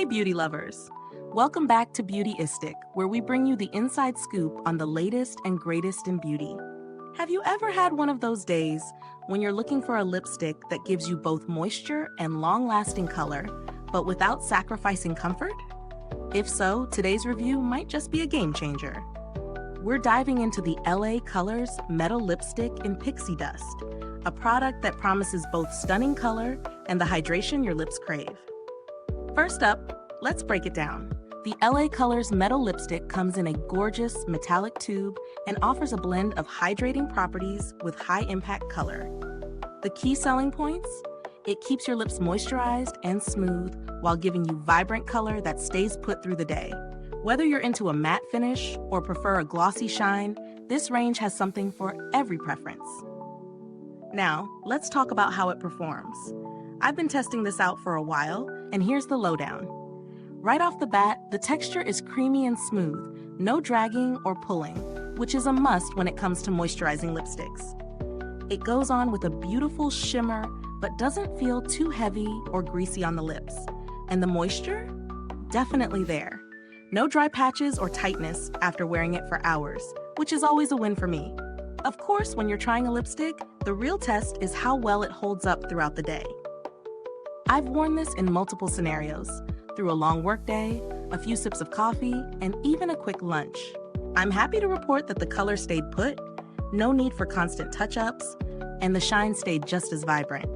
Hey beauty lovers! Welcome back to Beautyistic, where we bring you the inside scoop on the latest and greatest in beauty. Have you ever had one of those days when you're looking for a lipstick that gives you both moisture and long-lasting color, but without sacrificing comfort? If so, today's review might just be a game changer. We're diving into the LA Colors Metal Lipstick in Pixie Dust, a product that promises both stunning color and the hydration your lips crave. First up, let's break it down. The LA Colors Metal Lipstick comes in a gorgeous metallic tube and offers a blend of hydrating properties with high-impact color. The key selling points? It keeps your lips moisturized and smooth while giving you vibrant color that stays put through the day. Whether you're into a matte finish or prefer a glossy shine, this range has something for every preference. Now, let's talk about how it performs. I've been testing this out for a while, and here's the lowdown. Right off the bat, the texture is creamy and smooth, no dragging or pulling, which is a must when it comes to moisturizing lipsticks. It goes on with a beautiful shimmer, but doesn't feel too heavy or greasy on the lips. And the moisture? Definitely there. No dry patches or tightness after wearing it for hours, which is always a win for me. Of course, when you're trying a lipstick, the real test is how well it holds up throughout the day. I've worn this in multiple scenarios, through a long workday, a few sips of coffee, and even a quick lunch. I'm happy to report that the color stayed put, no need for constant touch-ups, and the shine stayed just as vibrant.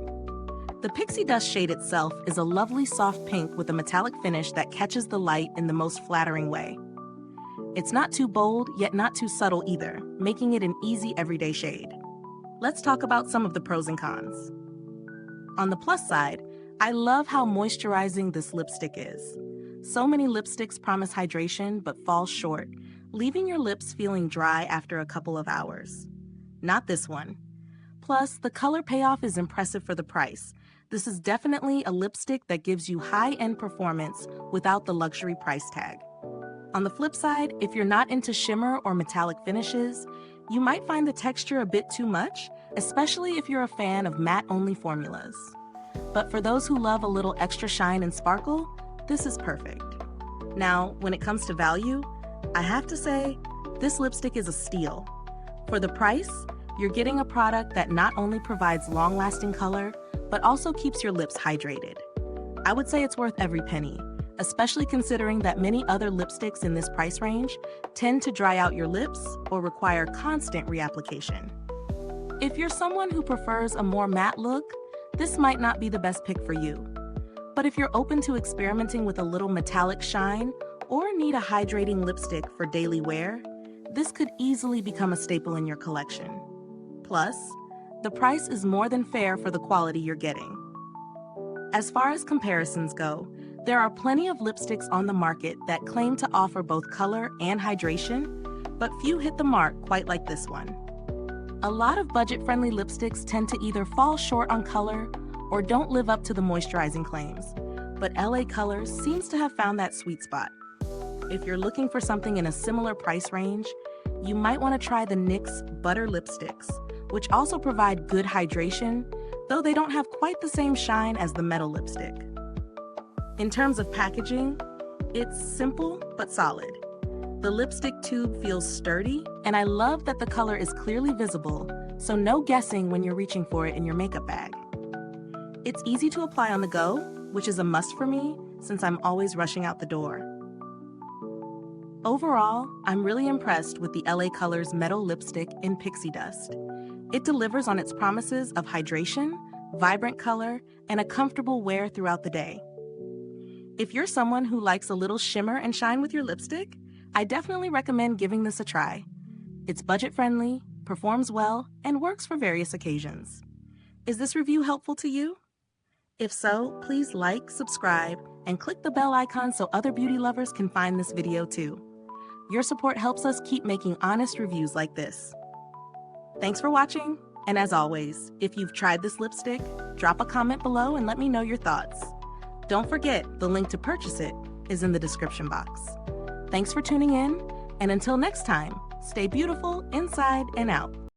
The Pixie Dust shade itself is a lovely soft pink with a metallic finish that catches the light in the most flattering way. It's not too bold, yet not too subtle either, making it an easy everyday shade. Let's talk about some of the pros and cons. On the plus side, I love how moisturizing this lipstick is. So many lipsticks promise hydration but fall short, leaving your lips feeling dry after a couple of hours. Not this one. Plus, the color payoff is impressive for the price. This is definitely a lipstick that gives you high-end performance without the luxury price tag. On the flip side, if you're not into shimmer or metallic finishes, you might find the texture a bit too much, especially if you're a fan of matte-only formulas. But for those who love a little extra shine and sparkle, this is perfect. Now, when it comes to value, I have to say, this lipstick is a steal. For the price, you're getting a product that not only provides long-lasting color, but also keeps your lips hydrated. I would say it's worth every penny, especially considering that many other lipsticks in this price range tend to dry out your lips or require constant reapplication. If you're someone who prefers a more matte look, this might not be the best pick for you. But if you're open to experimenting with a little metallic shine or need a hydrating lipstick for daily wear, this could easily become a staple in your collection. Plus, the price is more than fair for the quality you're getting. As far as comparisons go, there are plenty of lipsticks on the market that claim to offer both color and hydration, but few hit the mark quite like this one. A lot of budget-friendly lipsticks tend to either fall short on color or don't live up to the moisturizing claims, but LA Colors seems to have found that sweet spot. If you're looking for something in a similar price range, you might want to try the NYX Butter Lipsticks, which also provide good hydration, though they don't have quite the same shine as the metal lipstick. In terms of packaging, it's simple but solid. The lipstick tube feels sturdy, and I love that the color is clearly visible, so no guessing when you're reaching for it in your makeup bag. It's easy to apply on the go, which is a must for me since I'm always rushing out the door. Overall, I'm really impressed with the LA Colors Metal Lipstick in Pixie Dust. It delivers on its promises of hydration, vibrant color, and a comfortable wear throughout the day. If you're someone who likes a little shimmer and shine with your lipstick, I definitely recommend giving this a try. It's budget-friendly, performs well, and works for various occasions. Is this review helpful to you? If so, please like, subscribe, and click the bell icon so other beauty lovers can find this video too. Your support helps us keep making honest reviews like this. Thanks for watching, and as always, if you've tried this lipstick, drop a comment below and let me know your thoughts. Don't forget, the link to purchase it is in the description box. Thanks for tuning in, and until next time, stay beautiful inside and out.